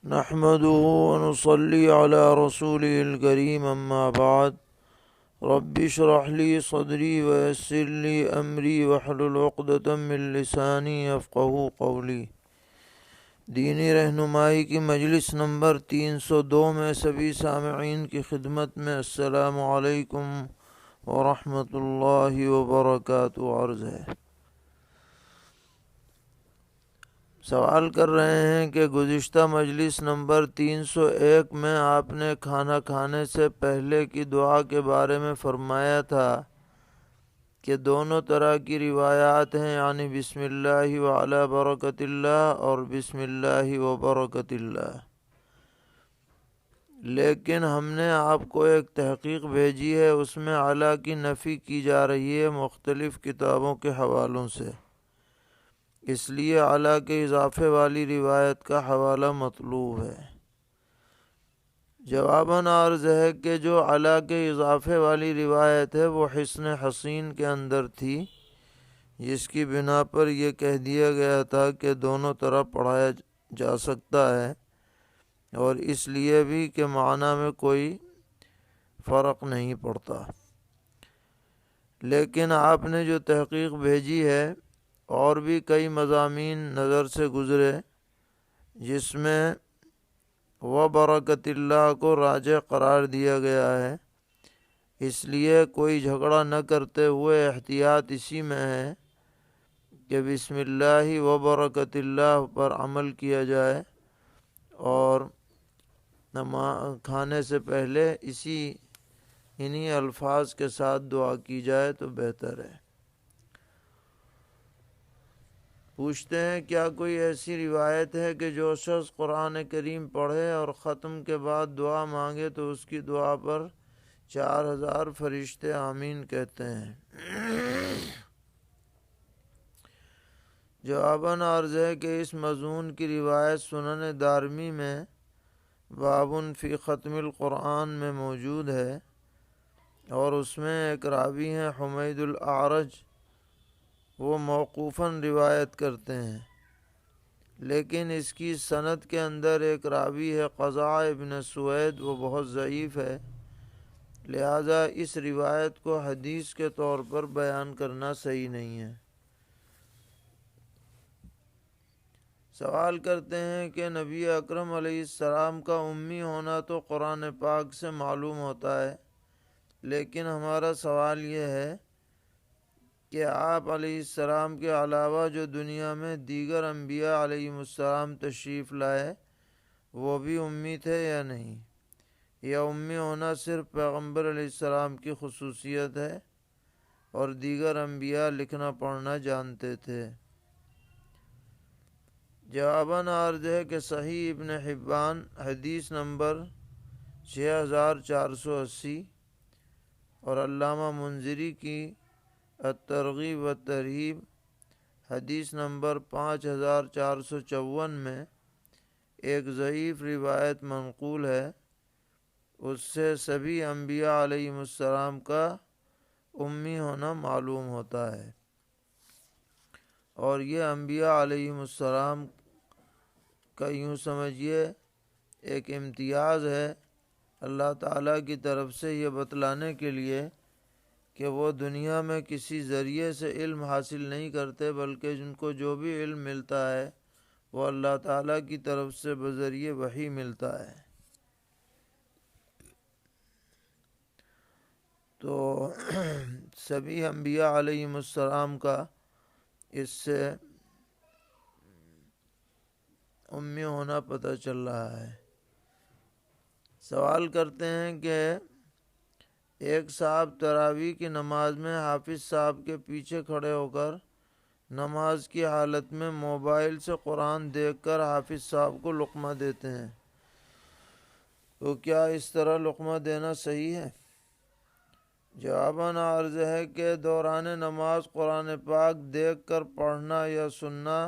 نحمده ونصلي على رسوله الكريم أما بعد رب اشرح لي صدري ويسر لي أمري واحلل عقدة من لساني يفقهوا قولي۔ دینی رہنمائی کی مجلس نمبر 302 میں سبھی سامعین کی خدمت میں السلام علیکم ورحمۃ اللہ وبرکاتہ عرض ہے۔ سوال کر رہے ہیں کہ گزشتہ مجلس نمبر 301 میں آپ نے کھانا کھانے سے پہلے کی دعا کے بارے میں فرمایا تھا کہ دونوں طرح کی روایات ہیں، یعنی بسم اللہ وعلی برکت اللہ اور بسم اللہ وبرکت اللہ، لیکن ہم نے آپ کو ایک تحقیق بھیجی ہے، اس میں علی کی نفی کی جا رہی ہے مختلف کتابوں کے حوالوں سے، اس لیے علی کے اضافے والی روایت کا حوالہ مطلوب ہے۔ جواباً عرض ہے کہ جو علی کے اضافے والی روایت ہے وہ حصن حسین کے اندر تھی، جس کی بنا پر یہ کہہ دیا گیا تھا کہ دونوں طرح پڑھایا جا سکتا ہے، اور اس لیے بھی کہ معنی میں کوئی فرق نہیں پڑتا۔ لیکن آپ نے جو تحقیق بھیجی ہے اور بھی کئی مضامین نظر سے گزرے جس میں وبرکت اللہ کو راجح قرار دیا گیا ہے، اس لیے کوئی جھگڑا نہ کرتے ہوئے احتیاط اسی میں ہے کہ بسم اللہ وبرکت اللہ پر عمل کیا جائے اور کھانے سے پہلے انہی الفاظ کے ساتھ دعا کی جائے تو بہتر ہے۔ پوچھتے ہیں کیا کوئی ایسی روایت ہے کہ جو شخص قرآن کریم پڑھے اور ختم کے بعد دعا مانگے تو اس کی دعا پر 4000 فرشتے آمین کہتے ہیں؟ جواباً عرض ہے کہ اس مضمون کی روایت سنن دارمی میں بابٌ فی ختم القرآن میں موجود ہے، اور اس میں ایک راوی ہیں حمید الاعرج، وہ موقوفاً روایت کرتے ہیں، لیکن اس کی سند کے اندر ایک راوی ہے قزع ابن سوید، وہ بہت ضعیف ہے، لہذا اس روایت کو حدیث کے طور پر بیان کرنا صحیح نہیں ہے۔ سوال کرتے ہیں کہ نبی اکرم علیہ السلام کا امی ہونا تو قرآن پاک سے معلوم ہوتا ہے، لیکن ہمارا سوال یہ ہے کہ آپ علیہ السلام کے علاوہ جو دنیا میں دیگر انبیاء علیہ السلام تشریف لائے وہ بھی امی تھے یا نہیں؟ یا امی ہونا صرف پیغمبر علیہ السلام کی خصوصیت ہے اور دیگر انبیاء لکھنا پڑھنا جانتے تھے؟ جواباً عرض ہے کہ صحیح ابن حبان حدیث نمبر 6480 اور علامہ منذری کی الترغیب والترہیب حدیث نمبر 5454 میں ایک ضعیف روایت منقول ہے، اس سے سبھی انبیاء علیہ السلام کا امی ہونا معلوم ہوتا ہے، اور یہ انبیاء علیہ السلام کا یوں سمجھیے ایک امتیاز ہے اللہ تعالیٰ کی طرف سے یہ بتلانے کے لیے کہ وہ دنیا میں کسی ذریعے سے علم حاصل نہیں کرتے، بلکہ جن کو جو بھی علم ملتا ہے وہ اللہ تعالیٰ کی طرف سے بذریعہ وحی ملتا ہے۔ تو سبھی انبیاء علیہ السلام کا اس سے امی ہونا پتہ چل رہا ہے۔ سوال کرتے ہیں کہ ایک صاحب تراویح کی نماز میں حافظ صاحب کے پیچھے کھڑے ہو کر نماز کی حالت میں موبائل سے قرآن دیکھ کر حافظ صاحب کو لقمہ دیتے ہیں، تو کیا اس طرح لقمہ دینا صحیح ہے؟ جواباً عرض ہے کہ دوران نماز قرآن پاک دیکھ کر پڑھنا یا سننا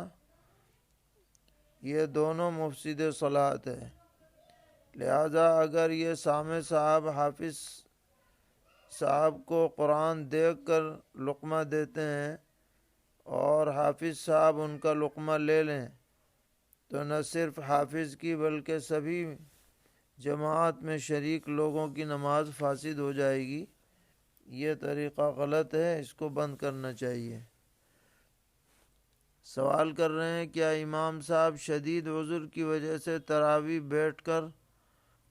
یہ دونوں مفسد صلاۃ ہے، لہذا اگر یہ سامع صاحب حافظ صاحب کو قرآن دیکھ کر لقمہ دیتے ہیں اور حافظ صاحب ان کا لقمہ لے لیں تو نہ صرف حافظ کی بلکہ سبھی جماعت میں شریک لوگوں کی نماز فاسد ہو جائے گی۔ یہ طریقہ غلط ہے، اس کو بند کرنا چاہیے۔ سوال کر رہے ہیں کیا امام صاحب شدید عذر کی وجہ سے تراویح بیٹھ کر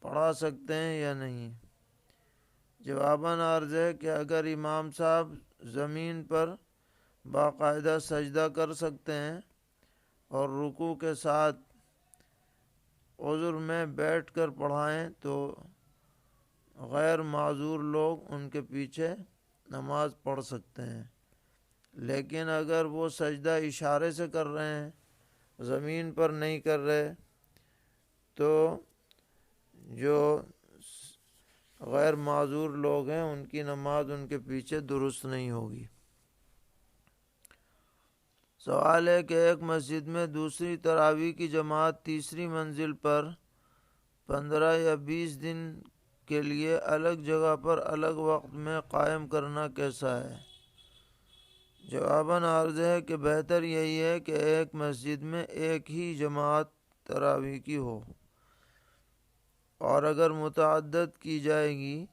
پڑھا سکتے ہیں یا نہیں؟ جواباً عرض ہے کہ اگر امام صاحب زمین پر باقاعدہ سجدہ کر سکتے ہیں اور رکوع کے ساتھ عذر میں بیٹھ کر پڑھائیں تو غیر معذور لوگ ان کے پیچھے نماز پڑھ سکتے ہیں، لیکن اگر وہ سجدہ اشارے سے کر رہے ہیں، زمین پر نہیں کر رہے، تو جو غیر معذور لوگ ہیں ان کی نماز ان کے پیچھے درست نہیں ہوگی۔ سوال ہے کہ ایک مسجد میں دوسری تراویح کی جماعت تیسری منزل پر 15 یا 20 دن کے لیے الگ جگہ پر الگ وقت میں قائم کرنا کیسا ہے؟ جواباً عرض ہے کہ بہتر یہی ہے کہ ایک مسجد میں ایک ہی جماعت تراویح کی ہو، اور اگر متعدد کی جائے گی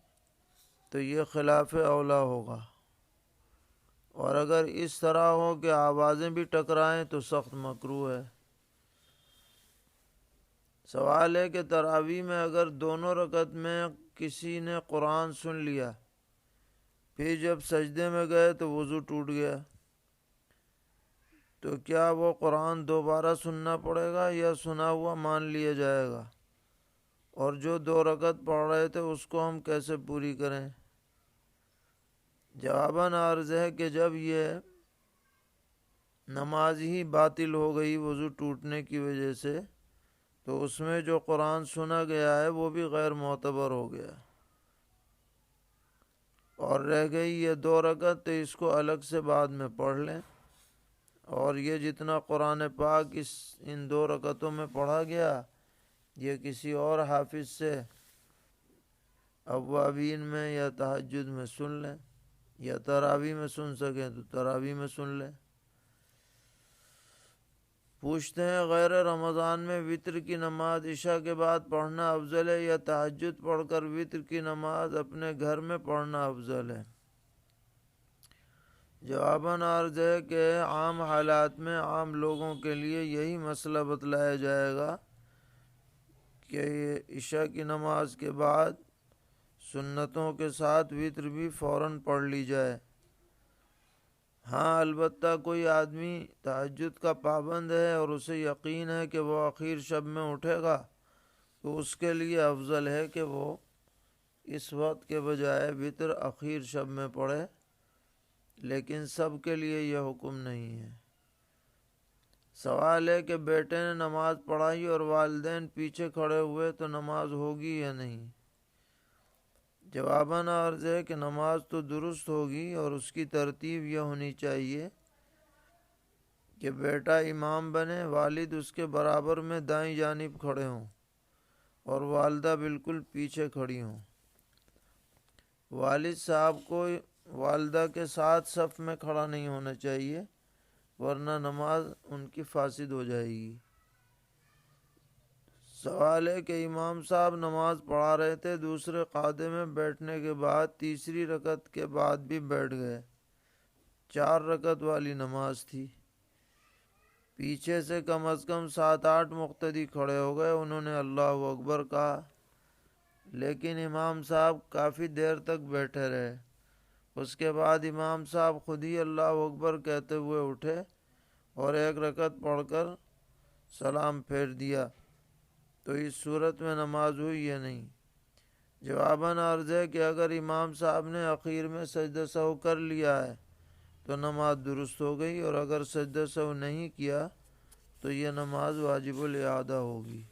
تو یہ خلاف اولا ہوگا، اور اگر اس طرح ہو کہ آوازیں بھی ٹکرائیں تو سخت مکروہ ہے۔ سوال ہے کہ تراویح میں اگر دونوں رکعت میں کسی نے قرآن سن لیا، پھر جب سجدے میں گئے تو وضو ٹوٹ گیا، تو کیا وہ قرآن دوبارہ سننا پڑے گا یا سنا ہوا مان لیا جائے گا؟ اور جو 2 رکعت پڑھ رہے تھے اس کو ہم کیسے پوری کریں؟ جواباً عرض ہے کہ جب یہ نماز ہی باطل ہو گئی وضو ٹوٹنے کی وجہ سے، تو اس میں جو قرآن سنا گیا ہے وہ بھی غیر معتبر ہو گیا، اور رہ گئی یہ 2 رکعت تو اس کو الگ سے بعد میں پڑھ لیں، اور یہ جتنا قرآن پاک ان 2 رکعتوں میں پڑھا گیا یہ کسی اور حافظ سے اوابین میں یا تہجد میں سن لیں، یا تراویح میں سن سکیں تو تراویح میں سن لیں۔ پوچھتے ہیں غیر رمضان میں وتر کی نماز عشاء کے بعد پڑھنا افضل ہے یا تہجد پڑھ کر وتر کی نماز اپنے گھر میں پڑھنا افضل ہے؟ جواباً عرض ہے کہ عام حالات میں عام لوگوں کے لیے یہی مسئلہ بتلایا جائے گا کہ عشاء کی نماز کے بعد سنتوں کے ساتھ وتر بھی فوراً پڑھ لی جائے۔ ہاں البتہ کوئی آدمی تہجد کا پابند ہے اور اسے یقین ہے کہ وہ اخیر شب میں اٹھے گا، تو اس کے لیے افضل ہے کہ وہ اس وقت کے بجائے وتر اخیر شب میں پڑھے، لیکن سب کے لیے یہ حکم نہیں ہے۔ سوال ہے کہ بیٹے نے نماز پڑھائی اور والدین پیچھے کھڑے ہوئے تو نماز ہوگی یا نہیں؟ جواباً عرض ہے کہ نماز تو درست ہوگی، اور اس کی ترتیب یہ ہونی چاہیے کہ بیٹا امام بنے، والد اس کے برابر میں دائیں جانب کھڑے ہوں اور والدہ بالکل پیچھے کھڑی ہوں۔ والد صاحب کو والدہ کے ساتھ صف میں کھڑا نہیں ہونا چاہیے، ورنہ نماز ان کی فاسد ہو جائے گی۔ سوال ہے کہ امام صاحب نماز پڑھا رہے تھے، دوسرے قاعدے میں بیٹھنے کے بعد تیسری رکعت کے بعد بھی بیٹھ گئے، 4 رکعت والی نماز تھی، پیچھے سے کم از کم 7-8 مقتدی کھڑے ہو گئے، انہوں نے اللہ اکبر کہا، لیکن امام صاحب کافی دیر تک بیٹھے رہے۔ اس کے بعد امام صاحب خود ہی اللہ اکبر کہتے ہوئے اٹھے اور 1 رکعت پڑھ کر سلام پھیر دیا، تو اس صورت میں نماز ہوئی یا نہیں؟ جواباً عرض ہے کہ اگر امام صاحب نے اخیر میں سجدہ سہو کر لیا ہے تو نماز درست ہو گئی، اور اگر سجدہ سہو نہیں کیا تو یہ نماز واجب الاعادہ ہوگی۔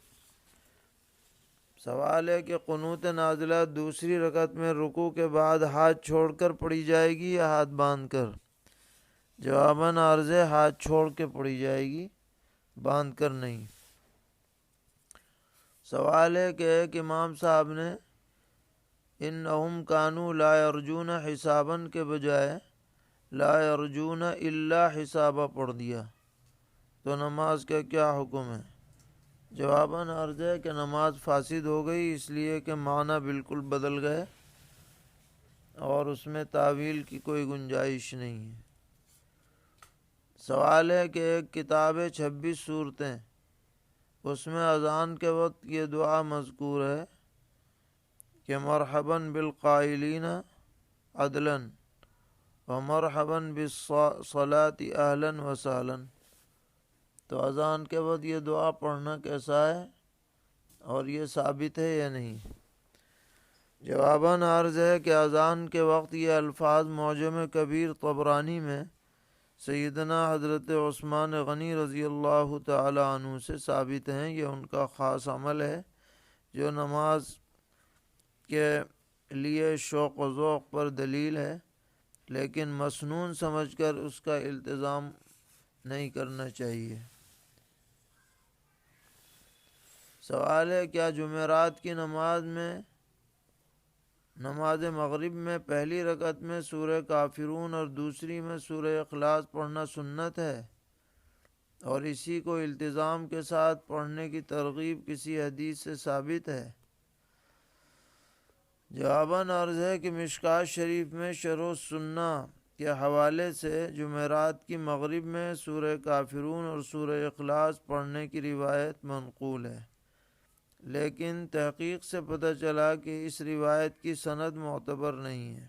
سوال ہے کہ قنوت نازلہ دوسری رکعت میں رکوع کے بعد ہاتھ چھوڑ کر پڑھی جائے گی یا ہاتھ باندھ کر؟ جواباً عرض ہے ہاتھ چھوڑ کے پڑھی جائے گی، باندھ کر نہیں۔ سوال ہے کہ ایک امام صاحب نے انہم کانوا لا یرجون حسابا کے بجائے لا یرجون الا حسابا پڑھ دیا، تو نماز کا کیا حکم ہے؟ جواباً عرض ہے کہ نماز فاسد ہو گئی اس لیے کہ معنی بالکل بدل گئے اور اس میں تعویل کی کوئی گنجائش نہیں ہے۔ سوال ہے کہ ایک کتاب ہے 26 صورتیں، اس میں اذان کے وقت یہ دعا مذکور ہے کہ مرحباً بالقائلین عدلاً ومرحباً بالصلاة اہلاً وسہلاً، تو اذان کے وقت یہ دعا پڑھنا کیسا ہے اور یہ ثابت ہے یا نہیں؟ جواباً عرض ہے کہ اذان کے وقت یہ الفاظ معجم کبیر طبرانی میں سیدنا حضرت عثمان غنی رضی اللہ تعالی عنہ سے ثابت ہیں۔ یہ ان کا خاص عمل ہے جو نماز کے لیے شوق و ذوق پر دلیل ہے، لیکن مسنون سمجھ کر اس کا التزام نہیں کرنا چاہیے۔ سوال ہے کیا جمعرات کی نماز مغرب میں پہلی رکعت میں سورہ کافرون اور دوسری میں سورہ اخلاص پڑھنا سنت ہے اور اسی کو التزام کے ساتھ پڑھنے کی ترغیب کسی حدیث سے ثابت ہے؟ جواباً عرض ہے کہ مشکوٰۃ شریف میں شرح السنہ کے حوالے سے جمعرات کی مغرب میں سورہ کافرون اور سورہ اخلاص پڑھنے کی روایت منقول ہے، لیکن تحقیق سے پتہ چلا کہ اس روایت کی سند معتبر نہیں ہے،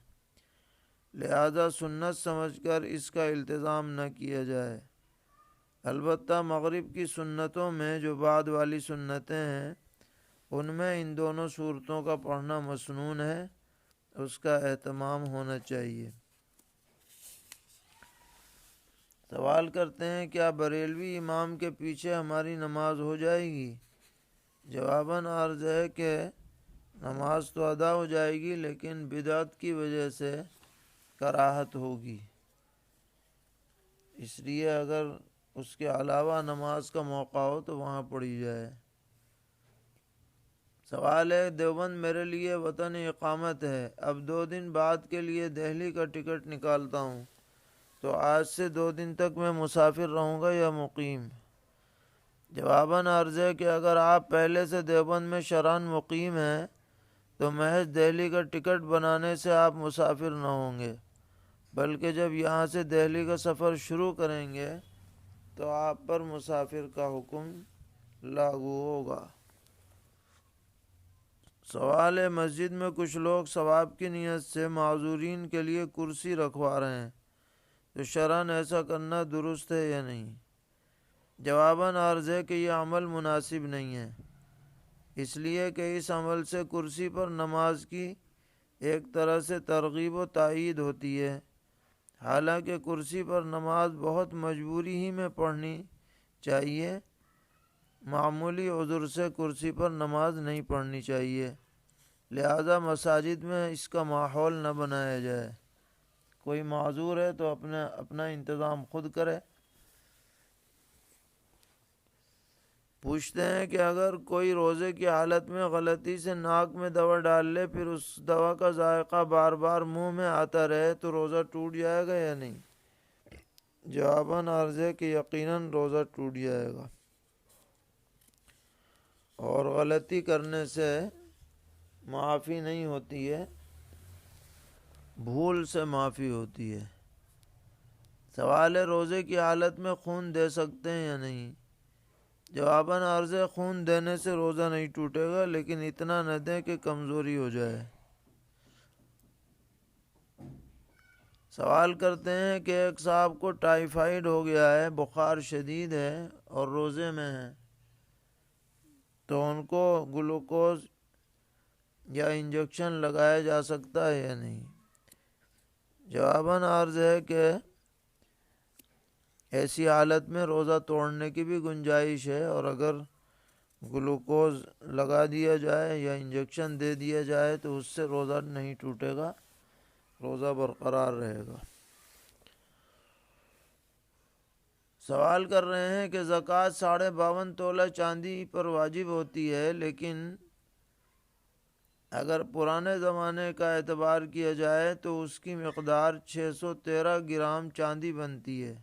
لہذا سنت سمجھ کر اس کا التزام نہ کیا جائے۔ البتہ مغرب کی سنتوں میں جو بعد والی سنتیں ہیں ان میں ان دونوں صورتوں کا پڑھنا مسنون ہے، اس کا اہتمام ہونا چاہیے۔ سوال کرتے ہیں کیا بریلوی امام کے پیچھے ہماری نماز ہو جائے گی؟ جواباً عرض ہے کہ نماز تو ادا ہو جائے گی لیکن بدعت کی وجہ سے کراہت ہوگی، اس لیے اگر اس کے علاوہ نماز کا موقع ہو تو وہاں پڑھی جائے۔ سوال ہے دیوبند میرے لیے وطن اقامت ہے، اب 2 دن بعد کے لیے دہلی کا ٹکٹ نکالتا ہوں، تو آج سے 2 دن تک میں مسافر رہوں گا یا مقیم؟ جواباً عرض ہے کہ اگر آپ پہلے سے دیوبند میں شرعاً مقیم ہیں تو محض دہلی کا ٹکٹ بنانے سے آپ مسافر نہ ہوں گے، بلکہ جب یہاں سے دہلی کا سفر شروع کریں گے تو آپ پر مسافر کا حکم لاگو ہوگا۔ سوال ہے مسجد میں کچھ لوگ ثواب کی نیت سے معذورین کے لیے کرسی رکھوا رہے ہیں، تو شرعاً ایسا کرنا درست ہے یا نہیں؟ جواباً عرض ہے کہ یہ عمل مناسب نہیں ہے، اس لیے کہ اس عمل سے کرسی پر نماز کی ایک طرح سے ترغیب و تائید ہوتی ہے، حالانکہ کرسی پر نماز بہت مجبوری ہی میں پڑھنی چاہیے، معمولی عذر سے کرسی پر نماز نہیں پڑھنی چاہیے، لہذا مساجد میں اس کا ماحول نہ بنایا جائے۔ کوئی معذور ہے تو اپنا انتظام خود کرے۔ پوچھتے ہیں کہ اگر کوئی روزے کی حالت میں غلطی سے ناک میں دوا ڈال لے پھر اس دوا کا ذائقہ بار بار منہ میں آتا رہے تو روزہ ٹوٹ جائے گا یا نہیں؟ جواباً عرض ہے کہ یقیناً روزہ ٹوٹ جائے گا، اور غلطی کرنے سے معافی نہیں ہوتی ہے، بھول سے معافی ہوتی ہے۔ سوال ہے روزے کی حالت میں خون دے سکتے ہیں یا نہیں؟ جواباً عرض ہے خون دینے سے روزہ نہیں ٹوٹے گا، لیکن اتنا نہ دیں کہ کمزوری ہو جائے۔ سوال کرتے ہیں کہ ایک صاحب کو ٹائیفائیڈ ہو گیا ہے، بخار شدید ہے اور روزے میں ہے، تو ان کو گلوکوز یا انجیکشن لگایا جا سکتا ہے یا نہیں؟ جواباً عرض ہے کہ ایسی حالت میں روزہ توڑنے کی بھی گنجائش ہے، اور اگر گلوکوز لگا دیا جائے یا انجیکشن دے دیا جائے تو اس سے روزہ نہیں ٹوٹے گا، روزہ برقرار رہے گا۔ سوال کر رہے ہیں کہ زکوٰۃ 52.5 تولہ چاندی پر واجب ہوتی ہے، لیکن اگر پرانے زمانے کا اعتبار کیا جائے تو اس کی مقدار 613 گرام چاندی بنتی ہے،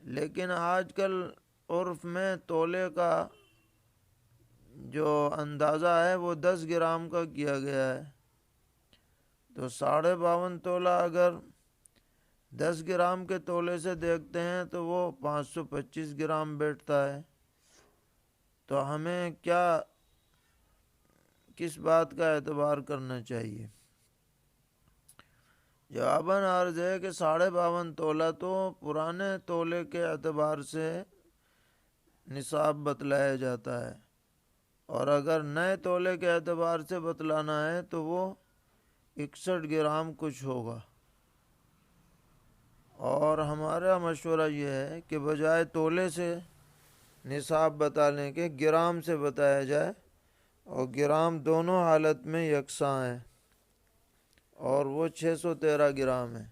لیکن آج کل عرف میں تولے کا جو اندازہ ہے وہ 10 گرام کا کیا گیا ہے، تو 52.5 تولہ اگر 10 گرام کے تولے سے دیکھتے ہیں تو وہ 525 گرام بیٹھتا ہے۔ تو ہمیں کس بات کا اعتبار کرنا چاہیے؟ جواباً عرض ہے کہ 52.5 تولہ تو پرانے تولے کے اعتبار سے نصاب بتلایا جاتا ہے، اور اگر نئے تولے کے اعتبار سے بتلانا ہے تو وہ 61 گرام کچھ ہوگا۔ اور ہمارا مشورہ یہ ہے کہ بجائے تولے سے نصاب بتانے کے گرام سے بتایا جائے، اور گرام دونوں حالت میں یکساں ہیں، اور وہ 613 گرام ہے۔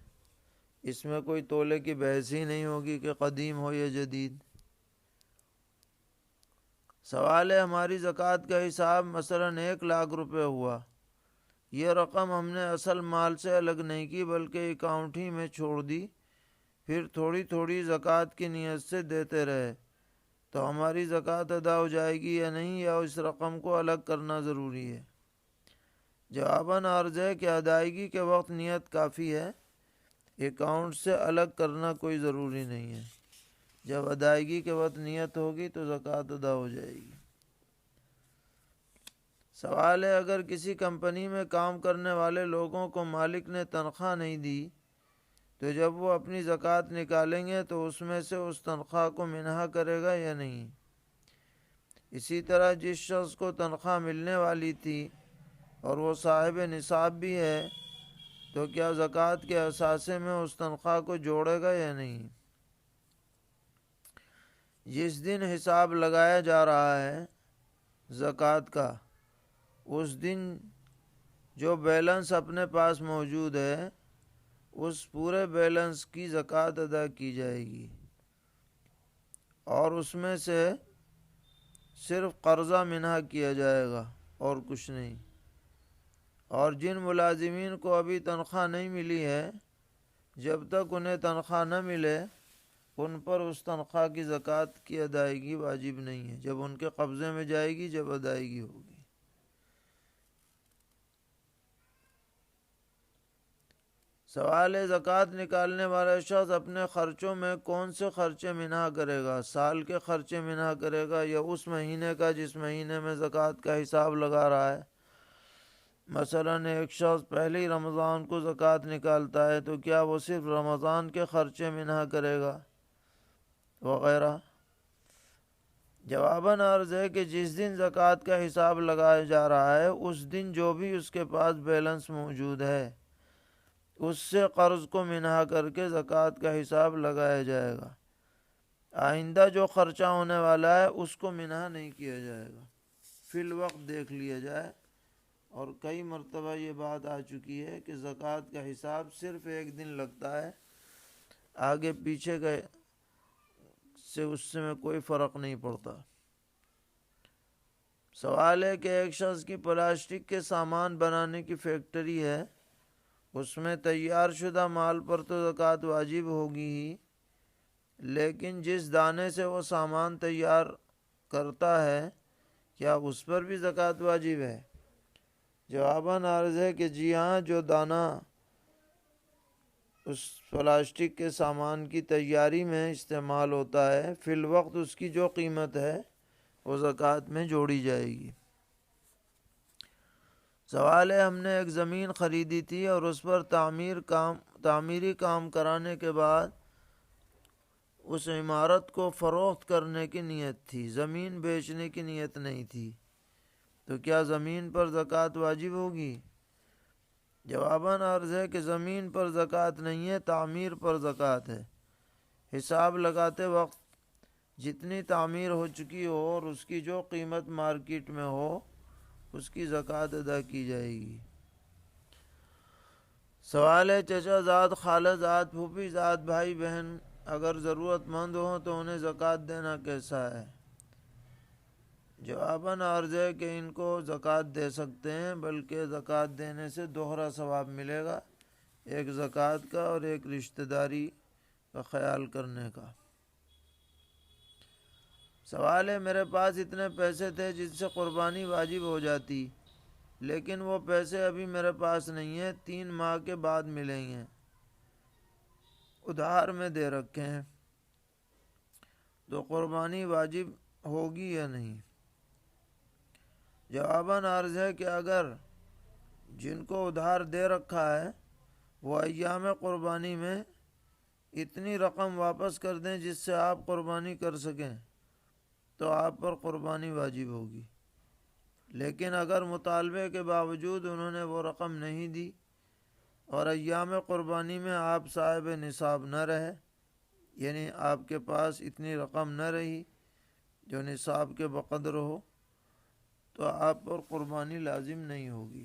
اس میں کوئی تولے کی بحث ہی نہیں ہوگی کہ قدیم ہو یا جدید۔ سوال ہے، ہماری زکوٰۃ کا حساب مثلاً 1,00,000 روپے ہوا، یہ رقم ہم نے اصل مال سے الگ نہیں کی بلکہ اکاؤنٹ ہی میں چھوڑ دی، پھر تھوڑی تھوڑی زکوٰۃ کی نیت سے دیتے رہے، تو ہماری زکوٰۃ ادا ہو جائے گی یا نہیں، یا اس رقم کو الگ کرنا ضروری ہے؟ جواباً عرض ہے کہ ادائیگی کے وقت نیت کافی ہے، اکاؤنٹ سے الگ کرنا کوئی ضروری نہیں ہے۔ جب ادائیگی کے وقت نیت ہوگی تو زکوٰۃ ادا ہو جائے گی۔ سوال ہے، اگر کسی کمپنی میں کام کرنے والے لوگوں کو مالک نے تنخواہ نہیں دی تو جب وہ اپنی زکوٰۃ نکالیں گے تو اس میں سے اس تنخواہ کو منہا کرے گا یا نہیں؟ اسی طرح جس شخص کو تنخواہ ملنے والی تھی اور وہ صاحب نصاب بھی ہے تو کیا زکوٰۃ کے اثاثے میں اس تنخواہ کو جوڑے گا یا نہیں؟ جس دن حساب لگایا جا رہا ہے زکوٰۃ کا، اس دن جو بیلنس اپنے پاس موجود ہے اس پورے بیلنس کی زکوٰۃ ادا کی جائے گی، اور اس میں سے صرف قرضہ منہا کیا جائے گا اور کچھ نہیں۔ اور جن ملازمین کو ابھی تنخواہ نہیں ملی ہے، جب تک انہیں تنخواہ نہ ملے ان پر اس تنخواہ کی زکوٰۃ کی ادائیگی واجب نہیں ہے، جب ان کے قبضے میں جائے گی جب ادائیگی ہوگی۔ سوال ہے، زکوٰۃ نکالنے والا شخص اپنے خرچوں میں کون سے خرچے منہا کرے گا؟ سال کے خرچے منہا کرے گا یا اس مہینے کا جس مہینے میں زکوٰۃ کا حساب لگا رہا ہے؟ مثلاً ایک شخص پہلی رمضان کو زکوٰۃ نکالتا ہے تو کیا وہ صرف رمضان کے خرچے منہا کرے گا وغیرہ؟ جواباً عرض ہے کہ جس دن زکوٰۃ کا حساب لگایا جا رہا ہے اس دن جو بھی اس کے پاس بیلنس موجود ہے اس سے قرض کو منہا کر کے زکوٰۃ کا حساب لگایا جائے گا۔ آئندہ جو خرچہ ہونے والا ہے اس کو منہا نہیں کیا جائے گا، فی الوقت دیکھ لیا جائے۔ اور کئی مرتبہ یہ بات آ چکی ہے کہ زکوٰۃ کا حساب صرف ایک دن لگتا ہے، آگے پیچھے کا سے اس سے میں کوئی فرق نہیں پڑتا۔ سوال ہے کہ ایک شخص کی پلاسٹک کے سامان بنانے کی فیکٹری ہے، اس میں تیار شدہ مال پر تو زکوٰۃ واجب ہوگی ہی، لیکن جس دانے سے وہ سامان تیار کرتا ہے کیا اس پر بھی زکوٰۃ واجب ہے؟ جواباً عرض ہے کہ جی ہاں، جو دانہ اس پلاسٹک کے سامان کی تیاری میں استعمال ہوتا ہے فی الوقت اس کی جو قیمت ہے وہ زکوٰۃ میں جوڑی جائے گی۔ سوال ہے، ہم نے ایک زمین خریدی تھی اور اس پر تعمیری کام کرانے کے بعد اس عمارت کو فروخت کرنے کی نیت تھی، زمین بیچنے کی نیت نہیں تھی، تو کیا زمین پر زکوٰۃ واجب ہوگی؟ جواباً عرض ہے کہ زمین پر زکوٰۃ نہیں ہے، تعمیر پر زکوٰۃ ہے۔ حساب لگاتے وقت جتنی تعمیر ہو چکی ہو اور اس کی جو قیمت مارکیٹ میں ہو اس کی زکوٰۃ ادا کی جائے گی۔ سوال ہے، چچا زاد، خالہ زاد، پھوپھی زاد، بھائی بہن اگر ضرورت مند ہوں تو انہیں زکوٰۃ دینا کیسا ہے؟ جواباً عرض ہے کہ ان کو زکوٰۃ دے سکتے ہیں، بلکہ زکوٰۃ دینے سے دوہرا ثواب ملے گا، ایک زکوٰۃ کا اور ایک رشتہ داری کا خیال کرنے کا۔ سوال ہے میرے پاس اتنے پیسے تھے جس سے قربانی واجب ہو جاتی، لیکن وہ پیسے ابھی میرے پاس نہیں ہیں، 3 ماہ کے بعد ملیں گے، ادھار میں دے رکھے ہیں، تو قربانی واجب ہوگی یا نہیں؟ جواباً عرض ہے کہ اگر جن کو ادھار دے رکھا ہے وہ ایام قربانی میں اتنی رقم واپس کر دیں جس سے آپ قربانی کر سکیں تو آپ پر قربانی واجب ہوگی، لیکن اگر مطالبے کے باوجود انہوں نے وہ رقم نہیں دی اور ایام قربانی میں آپ صاحب نصاب نہ رہے، یعنی آپ کے پاس اتنی رقم نہ رہی جو نصاب کے بقدر ہو، تو آپ پر قربانی لازم نہیں ہوگی۔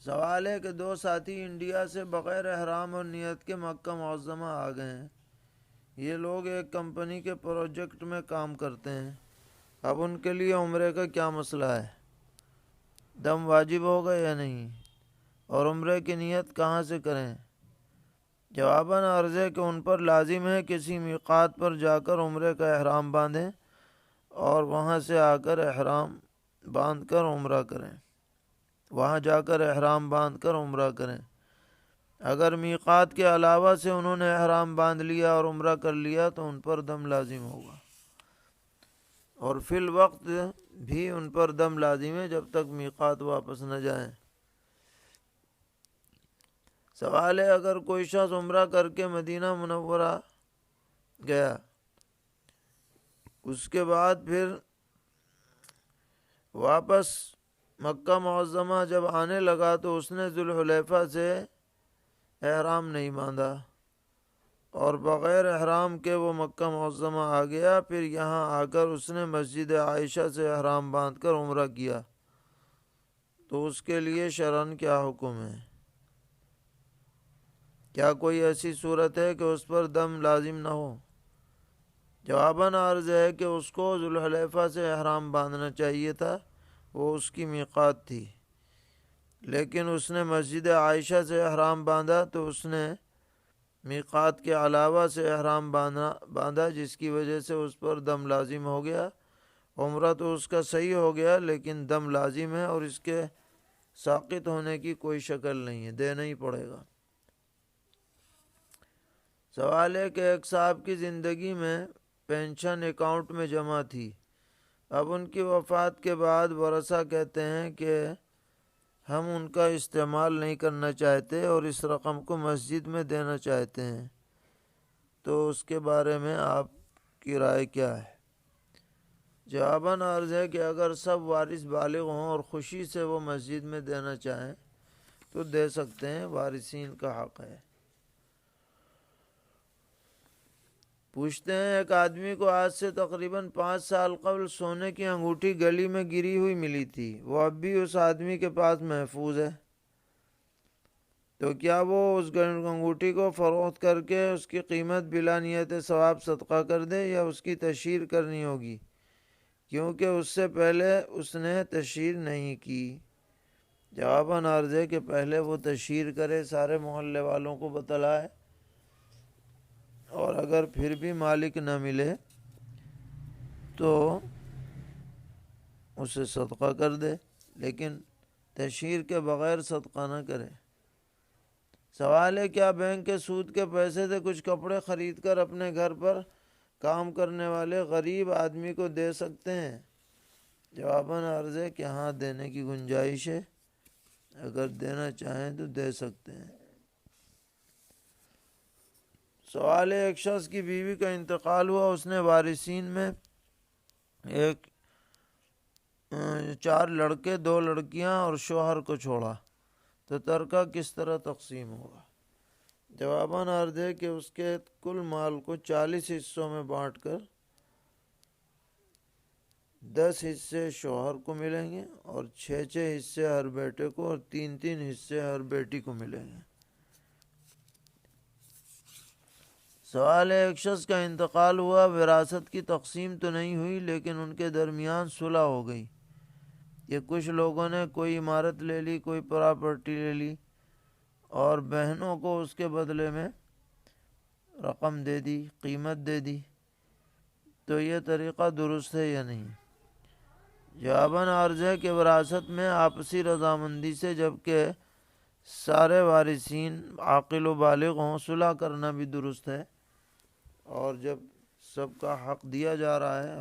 سوال ہے کہ 2 ساتھی انڈیا سے بغیر احرام اور نیت کے مکہ معظمہ آ گئے ہیں۔ یہ لوگ ایک کمپنی کے پروجیکٹ میں کام کرتے ہیں، اب ان کے لیے عمرے کا کیا مسئلہ ہے؟ دم واجب ہوگا یا نہیں؟ اور عمرے کی نیت کہاں سے کریں؟ جواباً عرض ہے کہ ان پر لازم ہے کسی میقات پر جا کر عمرے کا احرام باندھیں اور وہاں سے آ کر احرام باندھ کر عمرہ کریں، وہاں جا کر احرام باندھ کر عمرہ کریں۔ اگر میقات کے علاوہ سے انہوں نے احرام باندھ لیا اور عمرہ کر لیا تو ان پر دم لازم ہوگا، اور فی الوقت بھی ان پر دم لازم ہے جب تک میقات واپس نہ جائیں۔ سوال ہے اگر کوئی شخص عمرہ کر کے مدینہ منورہ گیا، اس کے بعد پھر واپس مکہ معظمہ جب آنے لگا تو اس نے ذوالحلیفہ سے احرام نہیں باندھا اور بغیر احرام کے وہ مکہ معظمہ آ گیا، پھر یہاں آ کر اس نے مسجد عائشہ سے احرام باندھ کر عمرہ کیا، تو اس کے لیے شرعاً کیا حکم ہے؟ کیا کوئی ایسی صورت ہے کہ اس پر دم لازم نہ ہو؟ جواباً عرض ہے کہ اس کو ذوالحلیفہ سے احرام باندھنا چاہیے تھا، وہ اس کی میقات تھی، لیکن اس نے مسجد عائشہ سے احرام باندھا تو اس نے میقات کے علاوہ سے احرام باندھا، جس کی وجہ سے اس پر دم لازم ہو گیا۔ عمرہ تو اس کا صحیح ہو گیا لیکن دم لازم ہے اور اس کے ساقط ہونے کی کوئی شکل نہیں ہے، دینا ہی پڑے گا۔ سوال ہے کہ ایک صاحب کی زندگی میں پینشن اکاؤنٹ میں جمع تھی، اب ان کی وفات کے بعد ورثہ کہتے ہیں کہ ہم ان کا استعمال نہیں کرنا چاہتے اور اس رقم کو مسجد میں دینا چاہتے ہیں، تو اس کے بارے میں آپ کی رائے کیا ہے؟ جواباً عرض ہے کہ اگر سب وارث بالغ ہوں اور خوشی سے وہ مسجد میں دینا چاہیں تو دے سکتے ہیں، وارثین کا حق ہے۔ پوچھتے ہیں ایک آدمی کو آج سے تقریباً 5 سال قبل سونے کی انگوٹھی گلی میں گری ہوئی ملی تھی، وہ اب بھی اس آدمی کے پاس محفوظ ہے، تو کیا وہ اس انگوٹھی کو فروخت کر کے اس کی قیمت بلا نیت ثواب صدقہ کر دے یا اس کی تشہیر کرنی ہوگی، کیونکہ اس سے پہلے اس نے تشہیر نہیں کی؟ جواباً عرض ہے کہ پہلے وہ تشہیر کرے، سارے محلے والوں کو بتلائے، اور اگر پھر بھی مالک نہ ملے تو اسے صدقہ کر دے، لیکن تشہیر کے بغیر صدقہ نہ کرے۔ سوال ہے کیا بینک کے سود کے پیسے سے کچھ کپڑے خرید کر اپنے گھر پر کام کرنے والے غریب آدمی کو دے سکتے ہیں؟ جواباً عرض ہے کہ ہاں، دینے کی گنجائش ہے، اگر دینا چاہیں تو دے سکتے ہیں۔ سوال ہے ایک شخص کی بیوی کا انتقال ہوا، اس نے وارثین میں 4 لڑکے، 2 لڑکیاں اور شوہر کو چھوڑا، تو ترکہ کس طرح تقسیم ہوگا؟ جواباً عرض ہے کہ اس کے کل مال کو 40 حصوں میں بانٹ کر 10 حصے شوہر کو ملیں گے اور 6 حصے ہر بیٹے کو اور 3 حصے ہر بیٹی کو ملیں گے۔ سوال ہے ایک شخص کا انتقال ہوا، وراثت کی تقسیم تو نہیں ہوئی لیکن ان کے درمیان صلح ہو گئی، کہ کچھ لوگوں نے کوئی عمارت لے لی، کوئی پراپرٹی لے لی اور بہنوں کو اس کے بدلے میں رقم دے دی، قیمت دے دی، تو یہ طریقہ درست ہے یا نہیں؟ جواباً عرض ہے کہ وراثت میں آپسی رضامندی سے، جبکہ سارے وارثین عاقل و بالغ ہوں، صلح کرنا بھی درست ہے، اور جب سب کا حق دیا جا رہا ہے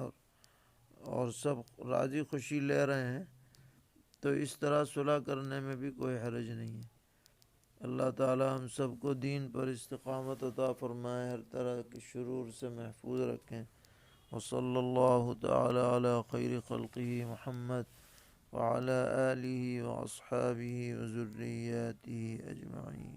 اور سب راضی خوشی لے رہے ہیں تو اس طرح صلح کرنے میں بھی کوئی حرج نہیں ہے۔ اللہ تعالی ہم سب کو دین پر استقامت عطا فرمائے، ہر طرح کے شرور سے محفوظ رکھیں۔ وصلی اللہ تعالی علی خیر خلقہ محمد وعلی آلہ واصحابہ وذریاتہ اجمعین۔